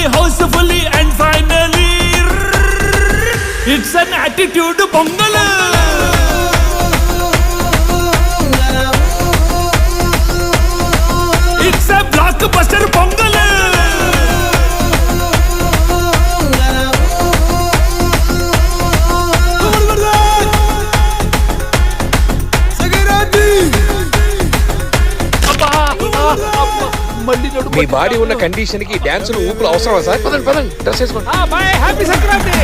Happily, housefully and finally it's an attitude pongal. It's a blockbuster pongal. Me body ఉన్న condition కి డాన్సులు ఊపులు అవసరమా sir? పదండి పదండి డ్రెస్ వేసుకోండి. Bye, happy Sankranti.